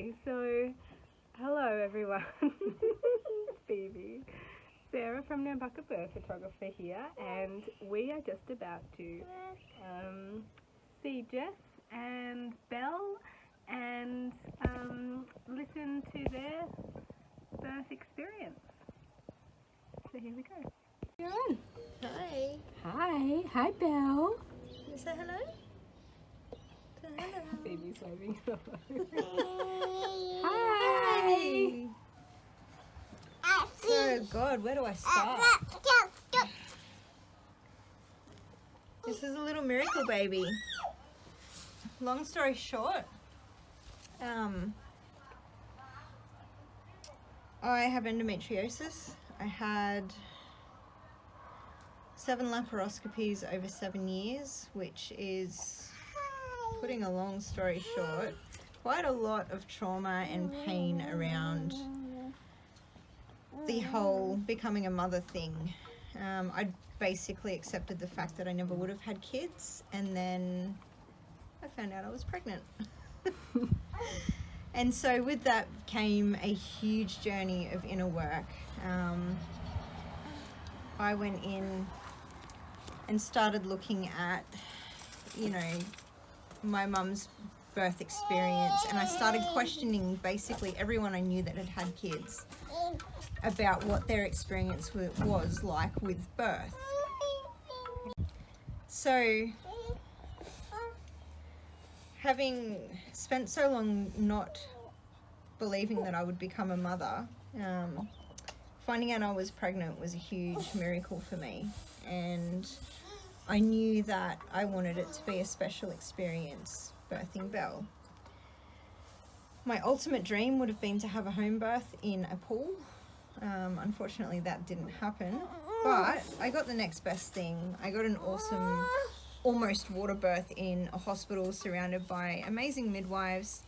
Okay, so hello everyone. Phoebe. Sarah from Nambucca Birth Photographer here, and we are just about to see Jess and Belle and listen to their birth experience. So here we go. You're on. Hi. Hi Belle. You say hello? Say hello. Phoebe's waving hello. Hi. Oh God, where do I start? This is a little miracle baby. Long story short, I have endometriosis. I had 7 laparoscopies over 7 years, which is, putting a long story short, quite a lot of trauma and pain around the whole becoming a mother thing. I basically accepted the fact that I never would have had kids, and then I found out I was pregnant. And so with that came a huge journey of inner work. I went in and started looking at, my mum's birth experience, and I started questioning basically everyone I knew that had had kids about what their experience was like with birth. So, having spent so long not believing that I would become a mother, finding out I was pregnant was a huge miracle for me, and I knew that I wanted it to be a special experience birthing Belle. My ultimate dream would have been to have a home birth in a pool. Unfortunately, that didn't happen, but I got the next best thing. I got an awesome, almost water birth in a hospital surrounded by amazing midwives,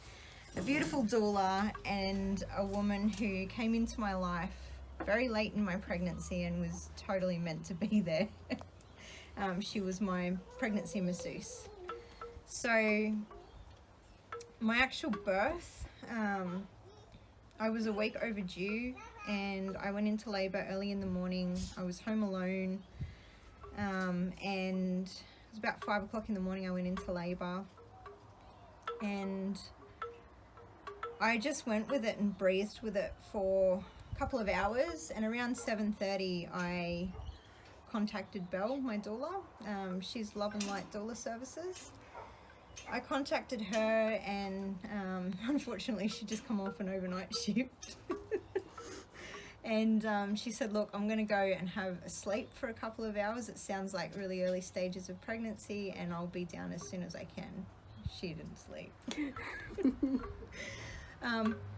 a beautiful doula, and a woman who came into my life very late in my pregnancy and was totally meant to be there. She was my pregnancy masseuse. So my actual birth, I was a week overdue, and I went into labour early in the morning. I was home alone, and it was about 5 o'clock in the morning I went into labour, and I just went with it and breathed with it for a couple of hours, and around 7:30 I contacted Belle, my doula. She's Love and Light Doula Services. I contacted her, and unfortunately she just come off an overnight shift. And she said, look, I'm going to go and have a sleep for a couple of hours. It sounds like really early stages of pregnancy, and I'll be down as soon as I can. She didn't sleep.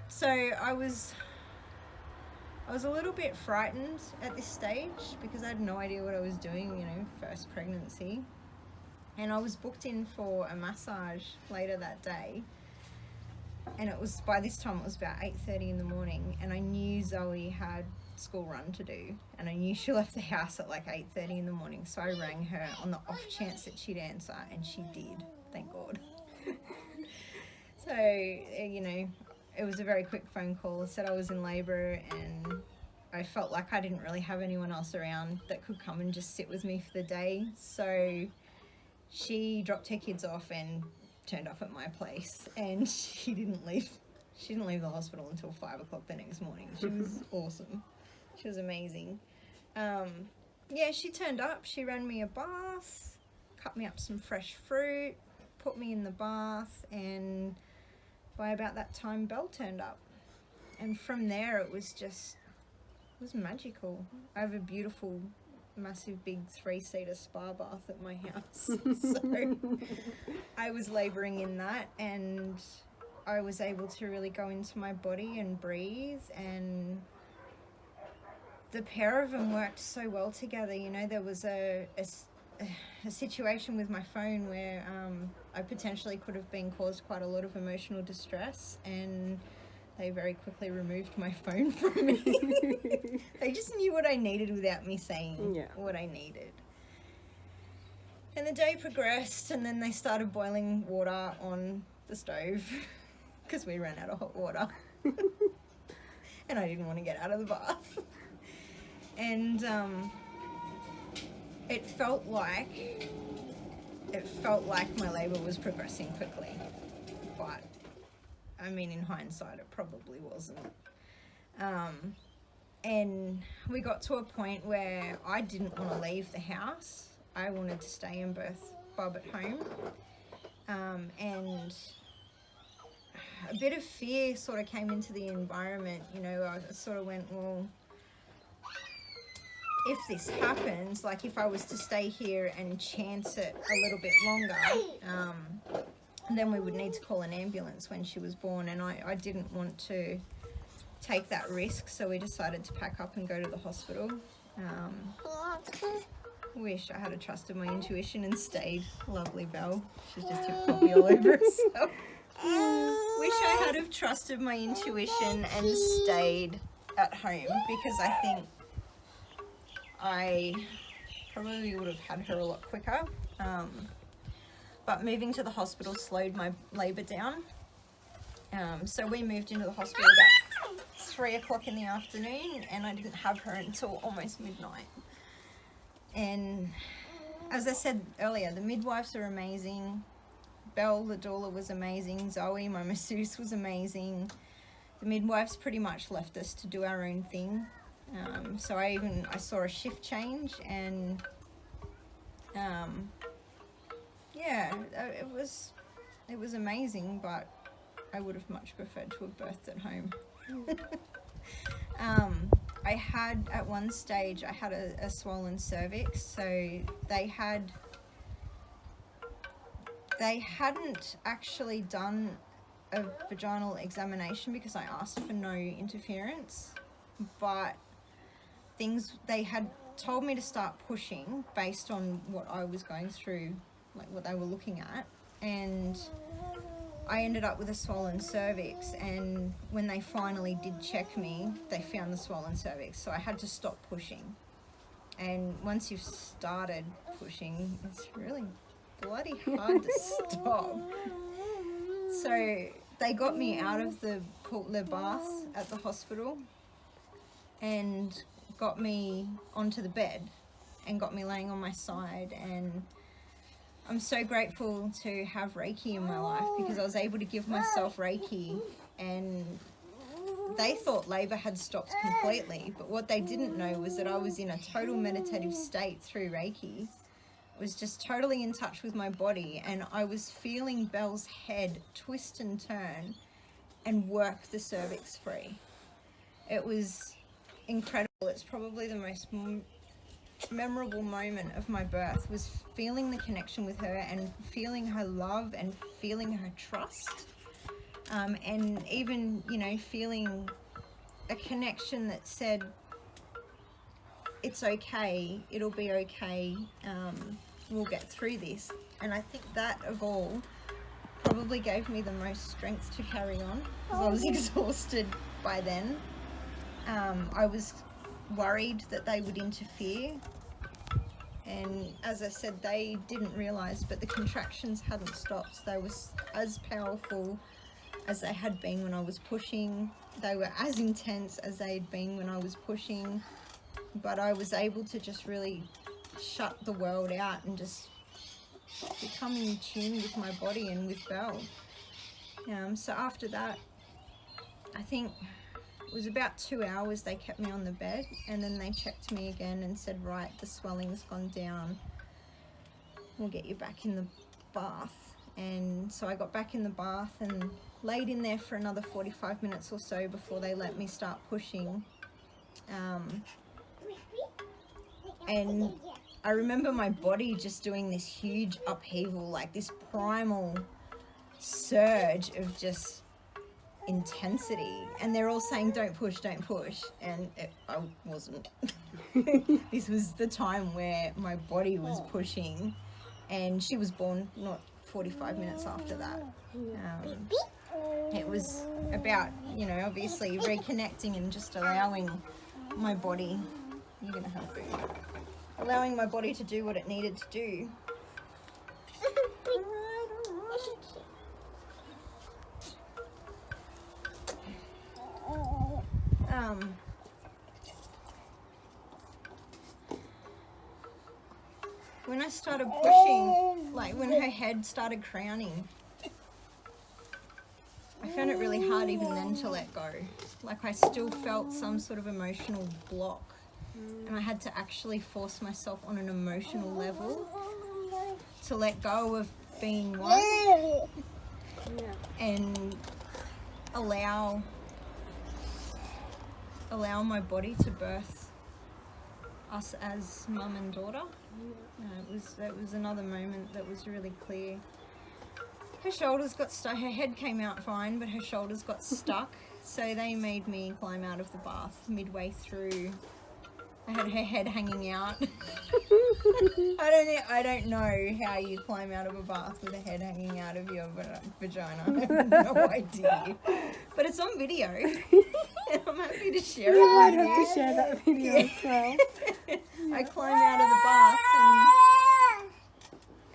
So I was a little bit frightened at this stage because I had no idea what I was doing, first pregnancy. And I was booked in for a massage later that day. And by this time it was about 8:30 in the morning, and I knew Zoe had school run to do, and I knew she left the house at like 8:30 in the morning. So I rang her on the off chance that she'd answer, and she did, thank God. So, it was a very quick phone call. It said I was in labour, and I felt like I didn't really have anyone else around that could come and just sit with me for the day. So she dropped her kids off and turned up at my place, and she didn't leave the hospital until 5 o'clock the next morning. She was awesome. She was amazing. She turned up. She ran me a bath, cut me up some fresh fruit, put me in the bath, and by about that time Belle turned up. And from there it was magical. I have a beautiful, massive, big 3-seater spa bath at my house. So I was labouring in that, and I was able to really go into my body and breathe, and the pair of them worked so well together. There was a situation with my phone where I potentially could have been caused quite a lot of emotional distress, and they very quickly removed my phone from me. They just knew what I needed without me saying what I needed. And the day progressed, and then they started boiling water on the stove because we ran out of hot water. And I didn't want to get out of the bath. And it felt like my labour was progressing quickly. But, I mean, in hindsight, it probably wasn't. And we got to a point where I didn't want to leave the house. I wanted to stay and birth Bob at home. And a bit of fear sort of came into the environment. You know, I sort of went, well, if this happens, like if I was to stay here and chance it a little bit longer, then we would need to call an ambulance when she was born, and I didn't want to take that risk, so we decided to pack up and go to the hospital. Wish I had a trust of my intuition and stayed. Lovely Belle. She's just took coffee all over herself. Wish I had have trusted my intuition and stayed at home, because I think I probably would have had her a lot quicker. But moving to the hospital slowed my labour down. So we moved into the hospital about 3 o'clock in the afternoon, and I didn't have her until almost midnight. And as I said earlier, the midwives are amazing. Belle, the doula, was amazing. Zoe, my masseuse, was amazing. The midwives pretty much left us to do our own thing. So I saw a shift change, and yeah, it was amazing, but I would have much preferred to have birthed at home. I had, at one stage, I had a swollen cervix, so they hadn't actually done a vaginal examination because I asked for no interference, but they had told me to start pushing based on what I was going through, like what they were looking at, and I ended up with a swollen cervix, and when they finally did check me, they found the swollen cervix, so I had to stop pushing. And once you've started pushing, it's really bloody hard to stop. So they got me out of the bath at the hospital and got me onto the bed and got me laying on my side, and I'm so grateful to have Reiki in my life, because I was able to give myself Reiki, and they thought labour had stopped completely, but what they didn't know was that I was in a total meditative state through Reiki. I was just totally in touch with my body, and I was feeling Belle's head twist and turn and work the cervix free. It was incredible. It's probably the most memorable moment of my birth, was feeling the connection with her and feeling her love and feeling her trust, and even, you know, feeling a connection that said, it's okay, it'll be okay, we'll get through this. And I think that, of all, probably gave me the most strength to carry on, because I was exhausted by then. I was worried that they would interfere, and as I said, they didn't realise, but the contractions hadn't stopped. They were as powerful as they had been when I was pushing. They were as intense as they had been when I was pushing, but I was able to just really shut the world out and just become in tune with my body and with Belle. So after that, I think it was about 2 hours they kept me on the bed, and then they checked me again and said, right, the swelling's gone down, we'll get you back in the bath. And so I got back in the bath and laid in there for another 45 minutes or so before they let me start pushing. And I remember my body just doing this huge upheaval, like this primal surge of just intensity, and they're all saying, don't push, and I wasn't. This was the time where my body was pushing, and she was born not 45 minutes after that. It was about, you know, obviously reconnecting and just allowing my body, you're gonna have food, allowing my body to do what it needed to do. when I started pushing, like when her head started crowning, I found it really hard even then to let go. Like I still felt some sort of emotional block, and I had to actually force myself on an emotional level to let go of being one and allow my body to birth us as mum and daughter. It was another moment that was really clear. Her shoulders got stuck. Her head came out fine, but her shoulders got stuck. So they made me climb out of the bath midway through. I had her head hanging out. I don't know how you climb out of a bath with a head hanging out of your vagina. I have no idea. But it's on video. And I'm happy to share it I with you. have to share that video as well. I climb out of the bath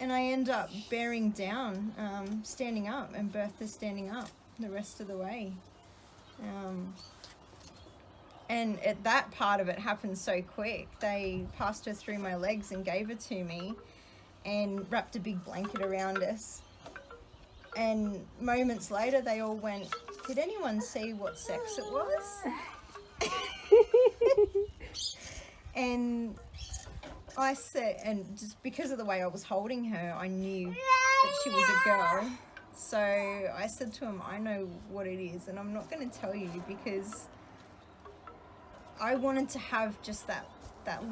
and I end up bearing down, standing up, and Bertha's standing up the rest of the way. And that part of it happened so quick. They passed her through my legs and gave her to me and wrapped a big blanket around us. And moments later, they all went, "Did anyone see what sex it was?" And I said, and just because of the way I was holding her, I knew that she was a girl. So I said to him, "I know what it is, and I'm not going to tell you because I wanted to have just that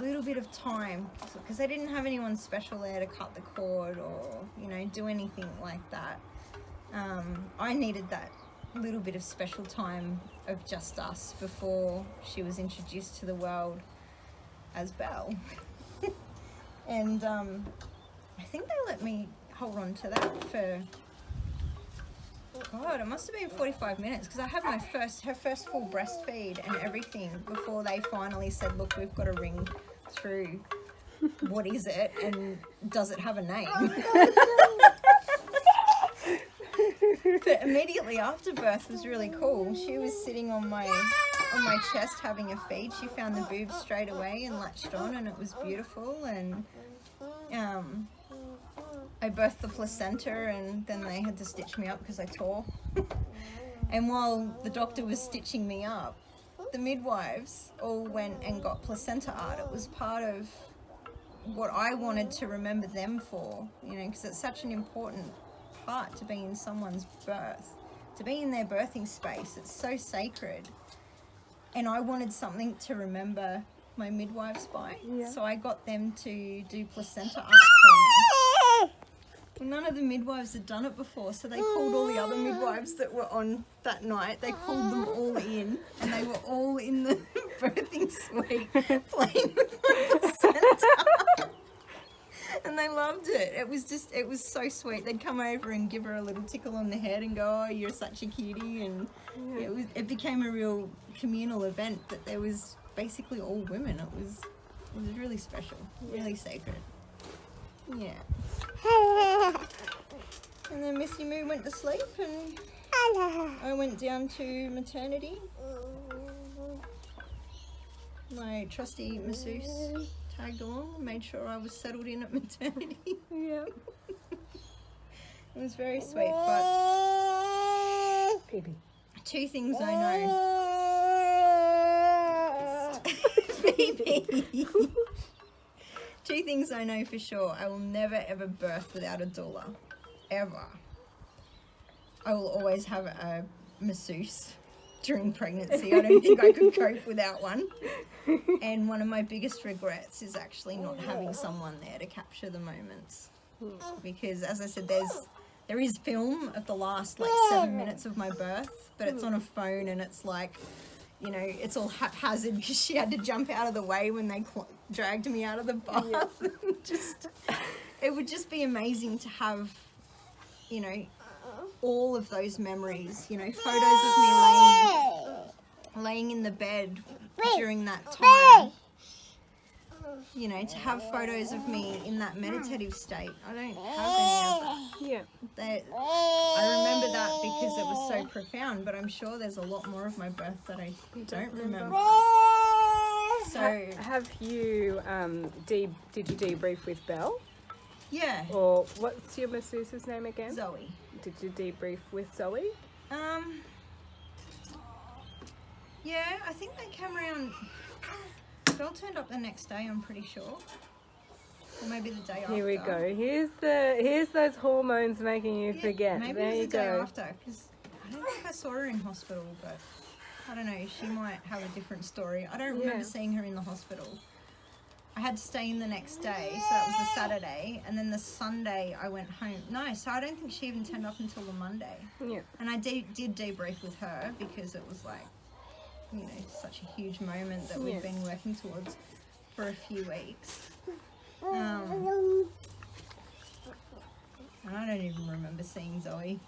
little bit of time, because I didn't have anyone special there to cut the cord or, you know, do anything like that. I needed that little bit of special time of just us before she was introduced to the world as Belle." And I think they let me hold on to that for, God, it must have been 45 minutes, because I had her first full breastfeed and everything before they finally said, "Look, we've got to ring through. What is it, and does it have a name?" But immediately after birth was really cool. She was sitting on my chest having a feed. She found the boobs straight away and latched on, and it was beautiful. And I birthed the placenta, and then they had to stitch me up because I tore. And while the doctor was stitching me up, the midwives all went and got placenta art. It was part of what I wanted to remember them for, you know, because it's such an important part to be in someone's birth, to be in their birthing space. It's so sacred. And I wanted something to remember my midwives by. Yeah. So I got them to do placenta art for me. Well, none of the midwives had done it before, so they called all the other midwives that were on that night. They called them all in, and they were all in the birthing suite playing with my placenta. And they loved it. It was so sweet. They'd come over and give her a little tickle on the head and go, "Oh, you're such a cutie." And it became a real communal event, but there was basically all women. It was really special, really sacred. Yeah. And then Missy Moo went to sleep, and I went down to maternity. My trusty masseuse tagged along and made sure I was settled in at maternity. Yeah. It was very sweet, but Baby. two things I know. Baby. Two things I know for sure. I will never ever birth without a doula. Ever. I will always have a masseuse during pregnancy. I don't think I could cope without one. And one of my biggest regrets is actually not having someone there to capture the moments. Because as I said, there is film of the last 7 minutes of my birth, but it's on a phone, and it's like, you know, it's all haphazard because she had to jump out of the way when they dragged me out of the bath. It would just be amazing to have, you know, all of those memories, you know, photos of me laying in the bed during that time. you know, to have photos of me in that meditative state. I don't have any of that. Yeah. I remember that because it was so profound, but I'm sure there's a lot more of my birth that I don't remember. So have you did you debrief with Belle? yeah, Or what's your masseuse's name again? Zoe. Did you debrief with Zoe? Yeah, I think they came around. Belle turned up the next day, I'm pretty sure. Or maybe the day after. Here we go. Here's those hormones making you forget. Maybe There it was you the day go. after, because I don't think I saw her in hospital, but I don't know, she might have a different story. I don't remember seeing her in the hospital. I had to stay in the next day, so that was the Saturday, and then the Sunday I went home. No, so I don't think she even turned up until the Monday. Yeah. And I did debrief with her because it was like, you know, such a huge moment that we've been working towards for a few weeks. And I don't even remember seeing Zoe.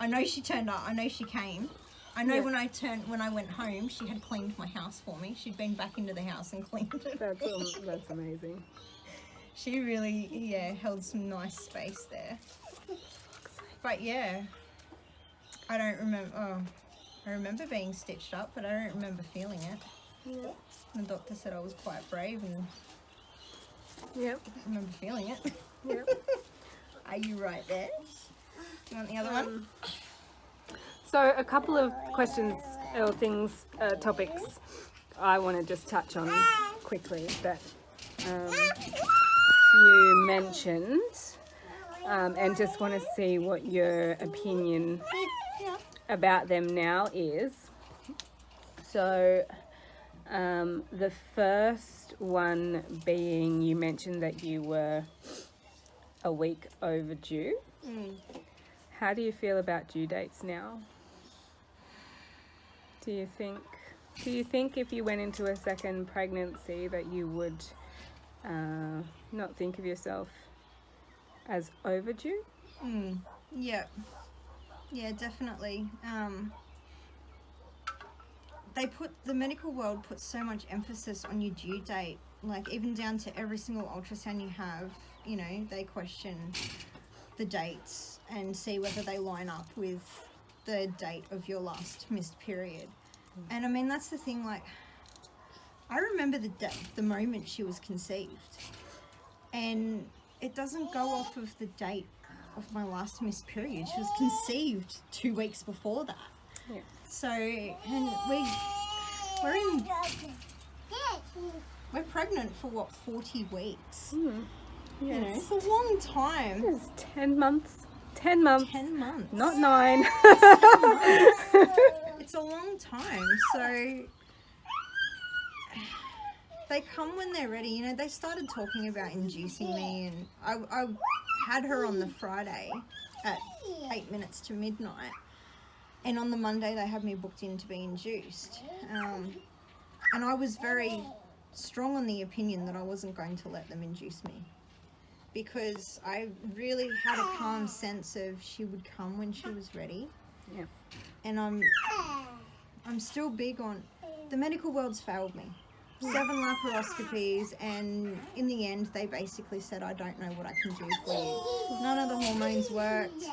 I know she turned up. I know she came. I know when I went home, she had cleaned my house for me. She'd been back into the house and cleaned it. That's amazing. She really, held some nice space there. But yeah, I don't remember. Oh, I remember being stitched up, but I don't remember feeling it. Yeah. The doctor said I was quite brave, and Yep. I remember feeling it. Yep. Are you right there? You want the other one? So a couple of questions or things, topics I want to just touch on quickly that you mentioned, and just want to see what your opinion about them now is. So the first one being, you mentioned that you were a week overdue. How do you feel about due dates now? Do you think if you went into a second pregnancy that you would not think of yourself as overdue? Yeah, definitely. The medical world puts so much emphasis on your due date, like even down to every single ultrasound you have, you know, they question the dates and see whether they line up with the date of your last missed period. And I mean, that's the thing, like, I remember the moment she was conceived, and it doesn't go off of the date of my last missed period. She was conceived 2 weeks before that. Yeah. So, and we're pregnant for what, 40 weeks? Yes. You know, it's a long time. It's 10 months. 10 months. 10 months. Not 9. It's a long time. So they come when they're ready. You know, they started talking about inducing me, and I had her on the Friday at 8 minutes to midnight. And on the Monday, they had me booked in to be induced. And I was very strong on the opinion that I wasn't going to let them induce me, because I really had a calm sense of she would come when she was ready. Yeah. And I'm still big on, the medical world's failed me. 7 laparoscopies, and in the end they basically said, I don't know what I can do for you. None of the hormones worked.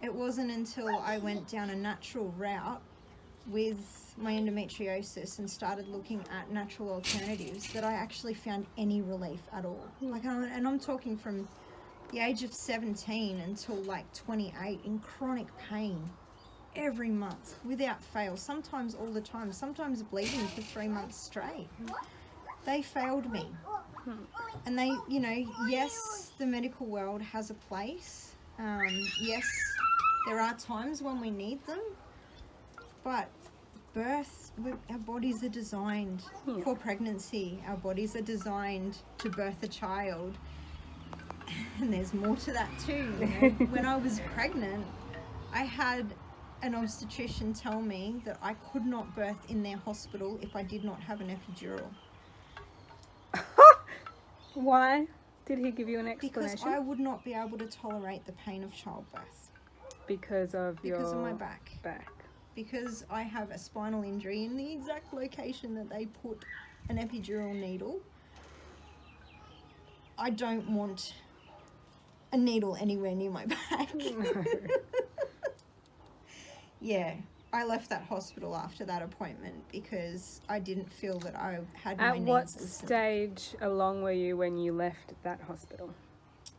It wasn't until I went down a natural route with my endometriosis and started looking at natural alternatives that I actually found any relief at all. Like, and I'm talking from the age of 17 until like 28 in chronic pain every month without fail, sometimes all the time, sometimes bleeding for 3 months straight. They failed me. And they, you know, yes, the medical world has a place. Yes, there are times when we need them, but birth, our bodies are designed for pregnancy. Our bodies are designed to birth a child. And there's more to that too. You know? When I was pregnant, I had an obstetrician tell me that I could not birth in their hospital if I did not have an epidural. Why? Did he give you an explanation? Because I would not be able to tolerate the pain of childbirth. Because of my back. Because I have a spinal injury in the exact location that they put an epidural needle. I don't want a needle anywhere near my back. No. Yeah, I left that hospital after that appointment because I didn't feel that I had my At needs what listened. stage along were you when you left that hospital?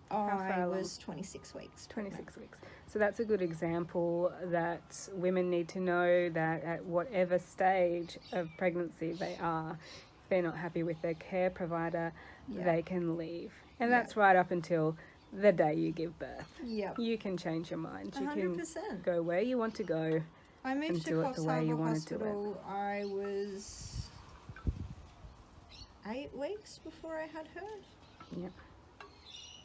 I was 26 weeks. 26 weeks. So that's a good example that women need to know that at whatever stage of pregnancy they are, if they're not happy with their care provider, they can leave. And that's right up until the day you give birth. Yep. You can change your mind. You 100%. can go where you want to go. I moved and to do it the way Coffs you Harbour want to do it. Hospital. I was 8 weeks before I had her. Yep.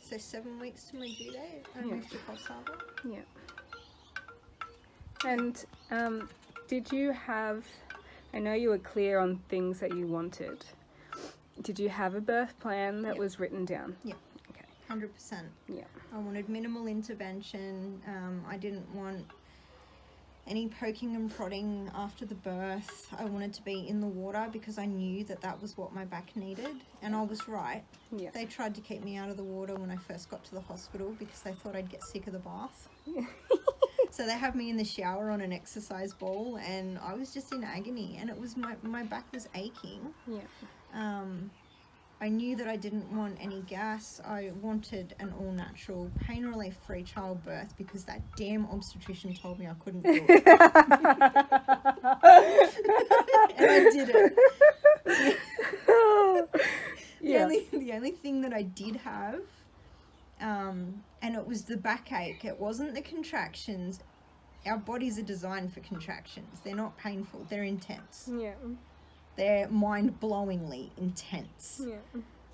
So 7 weeks to my due date. I moved to Coffs Harbour. Yeah. And did you have, I know you were clear on things that you wanted. Did you have a birth plan that was written down? Yeah. Okay. 100%. Yeah. I wanted minimal intervention. I didn't want any poking and prodding after the birth. I wanted to be in the water because I knew that that was what my back needed. And I was right. Yeah. They tried to keep me out of the water when I first got to the hospital because they thought I'd get sick of the bath. So they had me in the shower on an exercise ball and I was just in agony and it was my back was aching. Yeah. I knew that I didn't want any gas. I wanted an all-natural, pain relief-free childbirth because that damn obstetrician told me I couldn't do it. And I did it. The only thing that I did have, and it was the backache. It wasn't the contractions. Our bodies are designed for contractions. They're not painful. They're intense. Yeah. They're mind-blowingly intense. Yeah.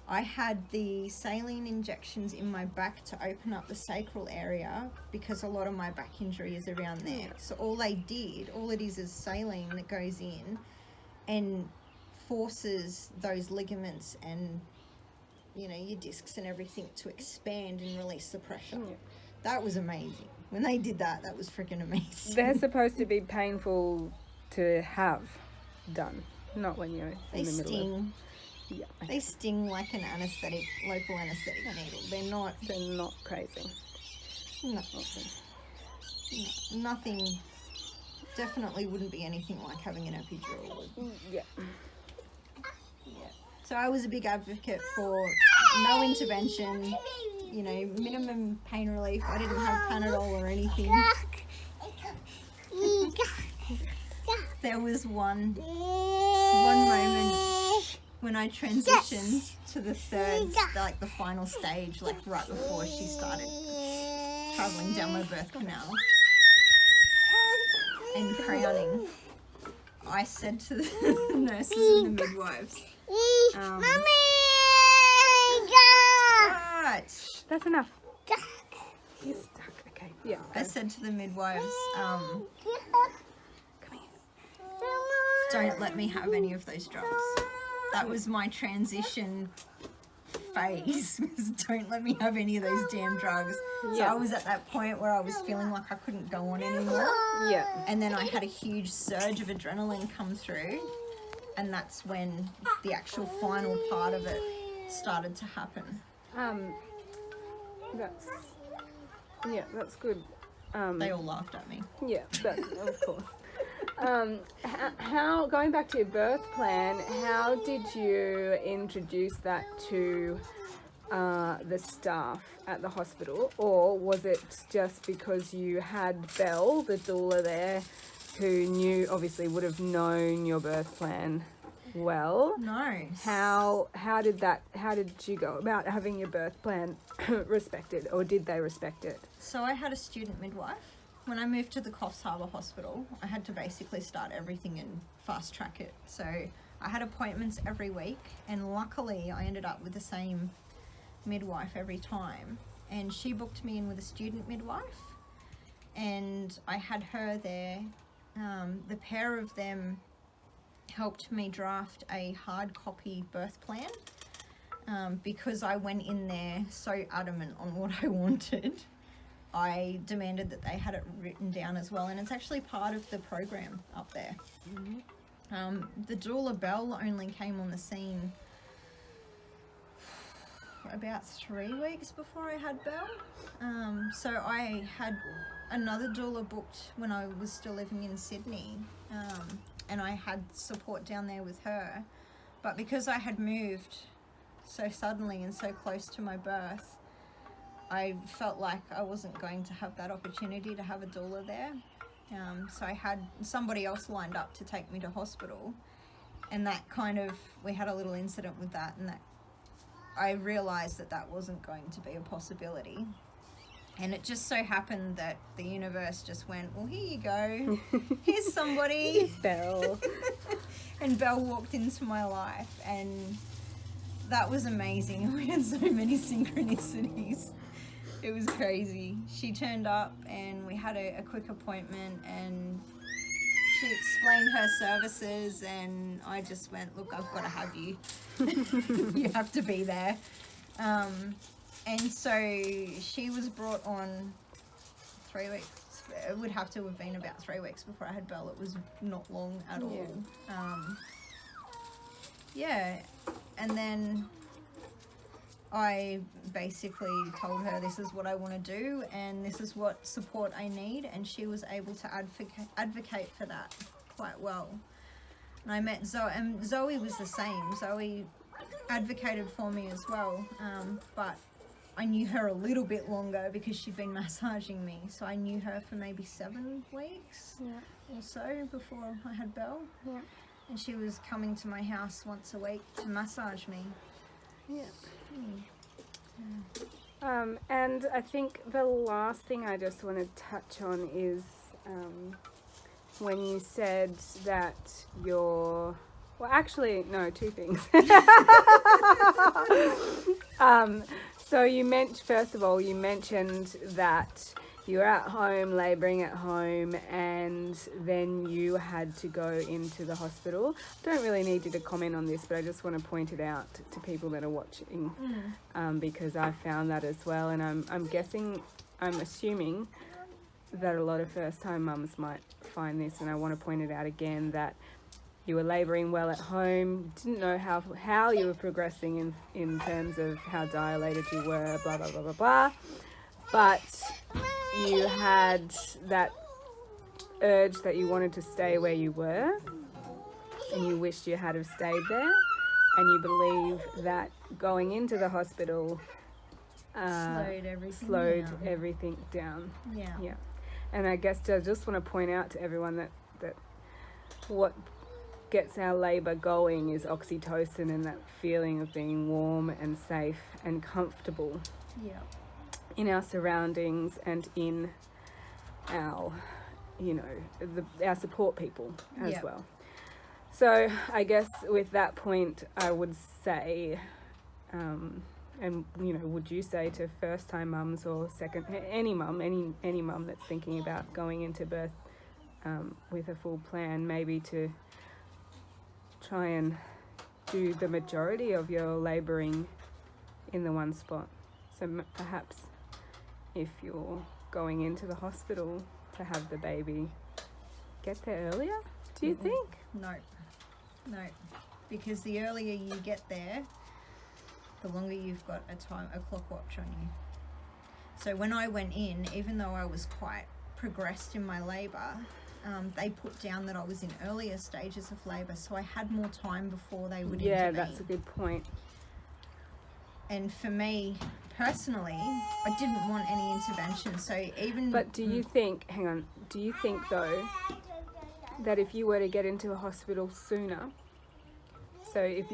I had the saline injections in my back to open up the sacral area because a lot of my back injury is around there. So all it is saline that goes in and forces those ligaments and, you know, your discs and everything to expand and release the pressure. Yeah. That was amazing. When they did that, that was freaking amazing. They're supposed to be painful to have done. Not when you're in the middle sting. of... Yeah. They sting like an anesthetic, local anesthetic needle. They're not crazy. No. Awesome. No. Nothing. Definitely wouldn't be anything like having an epidural. Yeah. Yeah. So I was a big advocate for no intervention, you know, minimum pain relief. I didn't have Panadol or anything. There was one moment when I transitioned to the third, like the final stage, like right before she started traveling down my birth canal and crowning. I said to the nurses and the midwives, right. That's enough. You're stuck. Okay. Yeah. I said to the midwives, don't let me have any of those drugs. That was my transition phase. Don't let me have any of those damn drugs. Yeah. So I was at that point where I was feeling like I couldn't go on anymore. Yeah. And then I had a huge surge of adrenaline come through. And that's when the actual final part of it started to happen. That's good. They all laughed at me. Yeah, of course. How going back to your birth plan, how did you introduce that to the staff at the hospital, or was it just because you had Belle, the doula there, who obviously would have known your birth plan well? No. How did you go about having your birth plan respected, or did they respect it? So I had a student midwife. When I moved to the Coffs Harbour Hospital, I had to basically start everything and fast track it. So I had appointments every week, and luckily I ended up with the same midwife every time. And she booked me in with a student midwife, and I had her there. The pair of them helped me draft a hard copy birth plan because I went in there so adamant on what I wanted. I demanded that they had it written down as well, and it's actually part of the program up there. Mm-hmm. The doula Belle only came on the scene about 3 weeks before I had Belle. So I had another doula booked when I was still living in Sydney, and I had support down there with her. But because I had moved so suddenly and so close to my birth, I felt like I wasn't going to have that opportunity to have a doula there. So I had somebody else lined up to take me to hospital, and that we had a little incident with that, and that I realised that wasn't going to be a possibility. And it just so happened that the universe just went, well, here you go. Here's somebody. Here's Belle. And Belle walked into my life, and that was amazing. We had so many synchronicities. It was crazy. She turned up and we had a quick appointment, and she explained her services, and I just went, look, I've got to have you. You have to be there. And so she was brought on 3 weeks. It would have to have been about 3 weeks before I had Belle. It was not long at all. Yeah. And then I basically told her this is what I want to do and this is what support I need, and she was able to advocate for that quite well. And I met Zoe, and Zoe was the same. Zoe advocated for me as well, but I knew her a little bit longer because she'd been massaging me. So I knew her for maybe 7 weeks or so before I had Belle. Yeah. And she was coming to my house once a week to massage me. Yeah. And I think the last thing I just want to touch on is when you said that you're... Well, actually, no, 2 things. So first of all, you mentioned that you were at home, labouring at home, and then you had to go into the hospital. I don't really need you to comment on this, but I just want to point it out to people that are watching, because I found that as well. And I'm assuming that a lot of first-time mums might find this, and I want to point it out again, that you were labouring well at home, didn't know how you were progressing in terms of how dilated you were, blah, blah, blah, blah, blah. But you had that urge that you wanted to stay where you were, and you wished you had have stayed there, and you believe that going into the hospital slowed everything down. Yeah. And I guess I just want to point out to everyone that what gets our labour going is oxytocin, and that feeling of being warm and safe and comfortable in our surroundings and in our, our support people as well. So I guess with that point, I would say, and would you say to first-time mums or any mum that's thinking about going into birth with a full plan, maybe to try and do the majority of your labouring in the one spot. So perhaps if you're going into the hospital to have the baby, get there earlier, do you think? No, because the earlier you get there, the longer you've got a clock watch on you. So when I went in, even though I was quite progressed in my labour, they put down that I was in earlier stages of labour, so I had more time before they would intervene. Yeah, that's a good point. And for me, personally, I didn't want any intervention, so even... But do you think though, that if you were to get into a hospital sooner, so if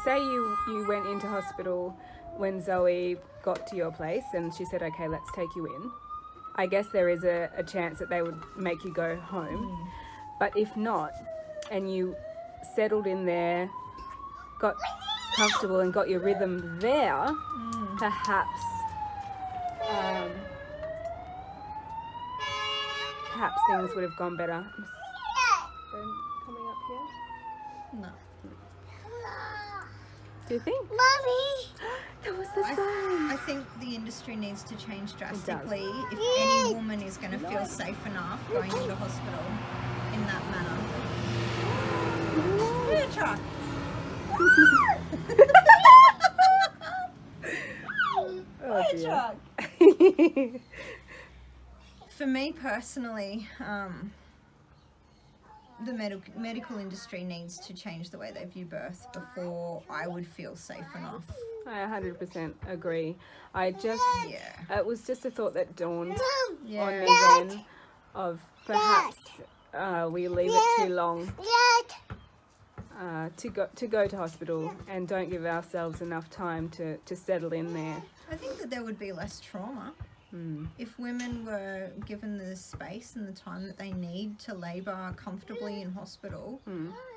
say you went into hospital when Zoe got to your place and she said, okay, let's take you in, I guess there is a chance that they would make you go home. But if not, and you settled in there, got comfortable and got your rhythm there, perhaps things would have gone better. Coming up here? No. Do you think? Mommy! That was the sign. I think the industry needs to change drastically if any woman is going to feel safe enough going into hospital in that manner. Yeah, try. dear. truck. For me personally, the medical industry needs to change the way they view birth before I would feel safe enough. I 100% agree. It was just a thought that dawned on me then of perhaps we leave it too long to go to hospital and don't give ourselves enough time to settle in there. I think that there would be less trauma if women were given the space and the time that they need to labour comfortably in hospital.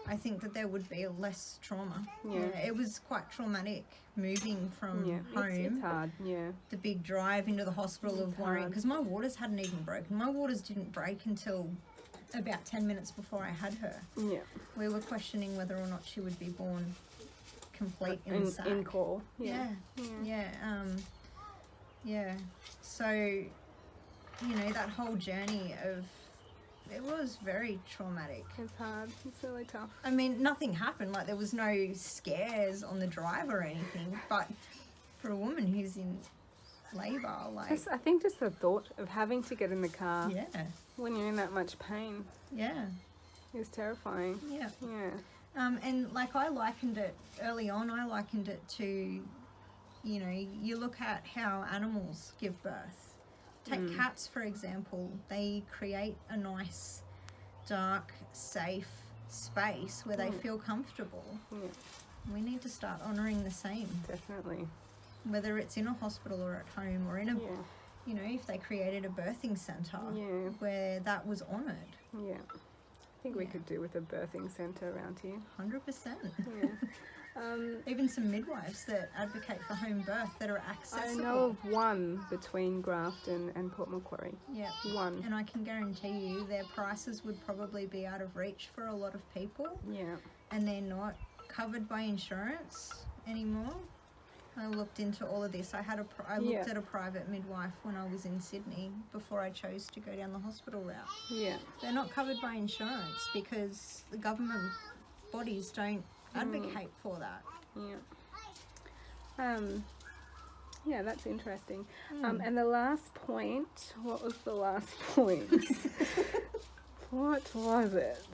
I think that there would be less trauma. It was quite traumatic moving from home. It's hard. The big drive into the hospital of worrying, because my waters hadn't even broken. My waters didn't break until about 10 minutes before I had her. We were questioning whether or not she would be born complete in the sac. In core. So, you know, that whole journey it was very traumatic. It's hard. It's really tough. I mean, nothing happened. Like, there was no scares on the drive or anything. But for a woman who's in labour, like... I think just the thought of having to get in the car when you're in that much pain is terrifying. And, like, I likened it to, you know, you look at how animals give birth. Take cats, for example. They create a nice, dark, safe space where they feel comfortable. We need to start honouring the same. Definitely. Whether it's in a hospital or at home or in a, you know, if they created a birthing centre where that was honoured. I think we could do with a birthing centre around here. 100%. Even some midwives that advocate for home birth that are accessible. I know of one between Grafton and Port Macquarie. One. And I can guarantee you their prices would probably be out of reach for a lot of people. And they're not covered by insurance anymore. I looked into all of this. I looked at a private midwife when I was in Sydney before I chose to go down the hospital route. They're not covered by insurance because the government bodies don't advocate for that. That's interesting. And the last point, what was the last point? What was it?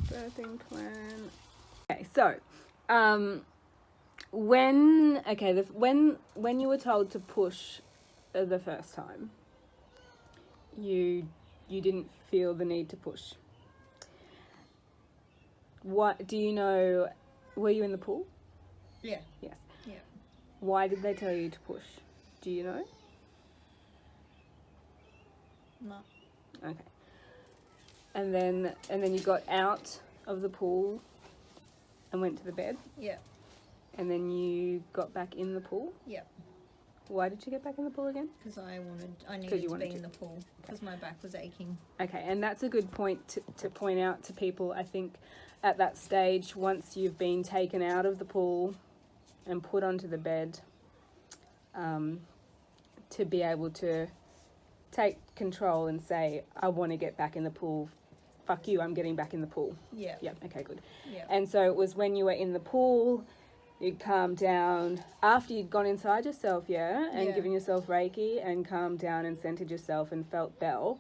Birthing plan. Okay, so when you were told to push the first time, you didn't feel the need to push. What do you know? Were you in the pool? Yes. Why did they tell you to push? Do you know? No. Okay. And then you got out of the pool and went to the bed? And then you got back in the pool? Why did you get back in the pool again? Because I needed to be in the pool because my back was aching. Okay, and that's a good point to point out to people. I think at that stage, once you've been taken out of the pool and put onto the bed, to be able to take control and say, I want to get back in the pool. Fuck you, I'm getting back in the pool. Okay, good. And so it was when you were in the pool, you'd calm down after you'd gone inside yourself, and given yourself Reiki and calmed down and centered yourself and felt Belle,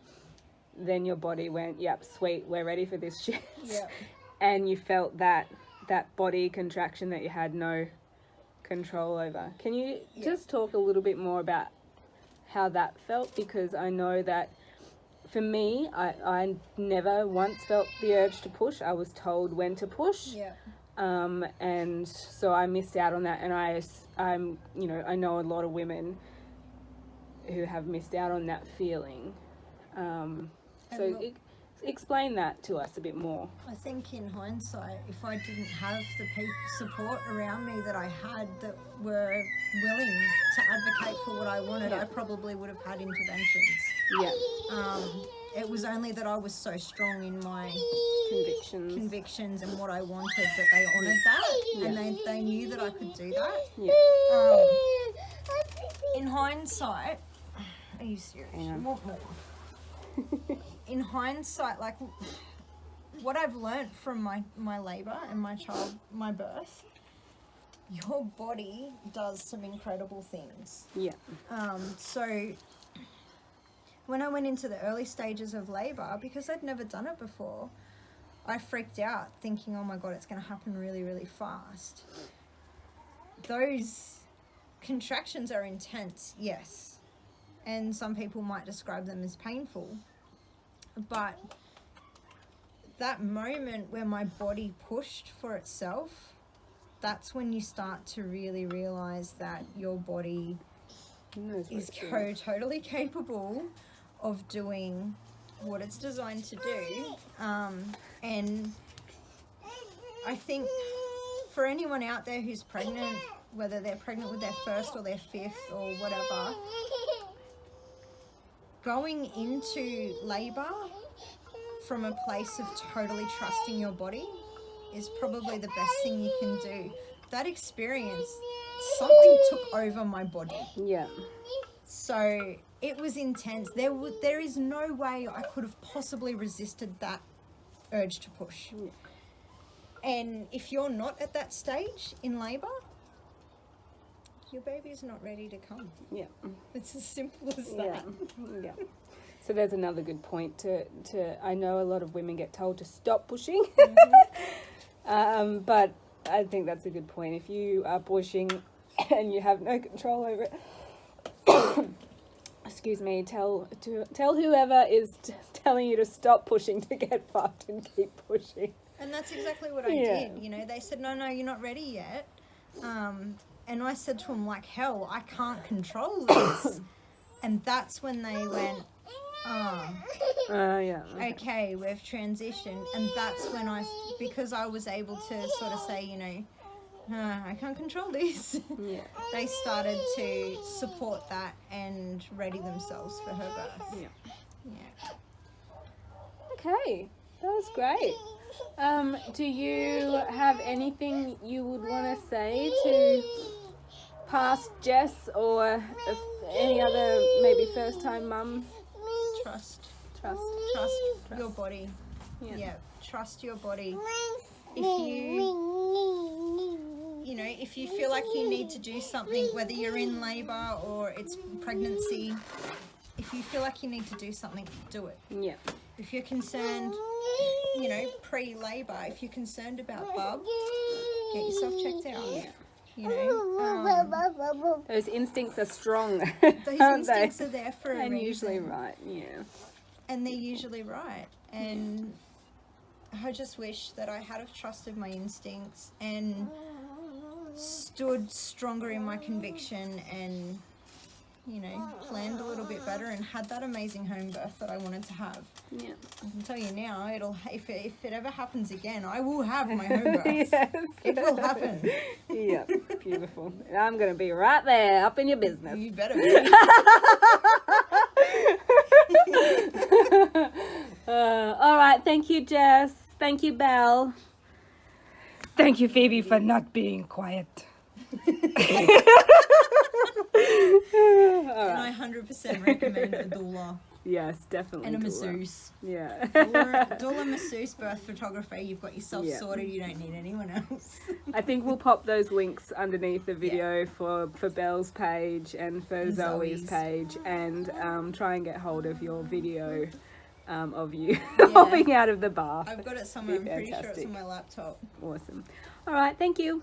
then your body went, yep, sweet, we're ready for this shit. And you felt that body contraction that you had no control over. Can you just talk a little bit more about how that felt? Because I know that for me, I never once felt the urge to push. I was told when to push. And so I missed out on that, and I'm I know a lot of women who have missed out on that feeling. Explain that to us a bit more. I think in hindsight, if I didn't have the support around me that I had that were willing to advocate for what I wanted, I probably would have had interventions. It was only that I was so strong in my convictions and what I wanted that they honoured that, and they knew that I could do that. In hindsight, are you serious? You want more? In hindsight, like, what I've learnt from my labour and my birth, your body does some incredible things. Yeah. So when I went into the early stages of labour, because I'd never done it before, I freaked out thinking, oh my God, it's going to happen really, really fast. Those contractions are intense, yes. And some people might describe them as painful. But that moment where my body pushed for itself, that's when you start to really realise that your body is totally capable of doing what it's designed to do. And I think for anyone out there who's pregnant, whether they're pregnant with their first or their fifth or whatever, going into labour from a place of totally trusting your body is probably the best thing you can do. That experience, something took over my body. Yeah. So it was intense. There is no way I could have possibly resisted that urge to push. Yeah. And if you're not at that stage in labour, your baby's not ready to come. Yeah. It's as simple as Yeah. that. Yeah. So there's another good point to I know a lot of women get told to stop pushing. But I think that's a good point. If you are pushing and you have no control over it, excuse me, tell whoever is telling you to stop pushing to get fucked and keep pushing. And that's exactly what I did. You know, they said, no, you're not ready yet. And I said to them, like, hell, I can't control this. And that's when they went, Yeah. okay, we've transitioned. And that's when because I was able to sort of say, you know, I can't control this. Yeah. They started to support that and ready themselves for her birth. Yeah. Yeah. Okay, that was great. Do you have anything you would want to say to past Jess or any other maybe first time mum? Trust Trust your body. Yeah. Trust your body. If you feel like you need to do something, whether you're in labour or it's pregnancy, if you feel like you need to do something, do it. Yeah. If you're concerned, pre-labour, if you're concerned about bub, get yourself checked out. Yeah. Those instincts are strong. Those instincts are there for a reason. And usually right, yeah. And they're usually right. And I just wish that I had have trusted my instincts and stood stronger in my conviction and, planned a little bit better and had that amazing home birth that I wanted to have. Yeah. I can tell you now, if it ever happens again, I will have my home birth. Yes. It will happen. Yeah, beautiful. I'm going to be right there, up in your business. You better be. All right, thank you, Jess. Thank you, Belle. Thank you, Phoebe, for not being quiet. And I 100% recommend a doula. Yes, definitely. And a doula. masseuse. Yeah. Doula, masseuse, birth photographer. You've got yourself sorted. You don't need anyone else. I think we'll pop those links underneath the video for Belle's page and for Zoe's page, and try and get hold of your video of you hopping out of the bath. I've got it somewhere. I'm pretty sure it's on my laptop. Awesome. All right. Thank you.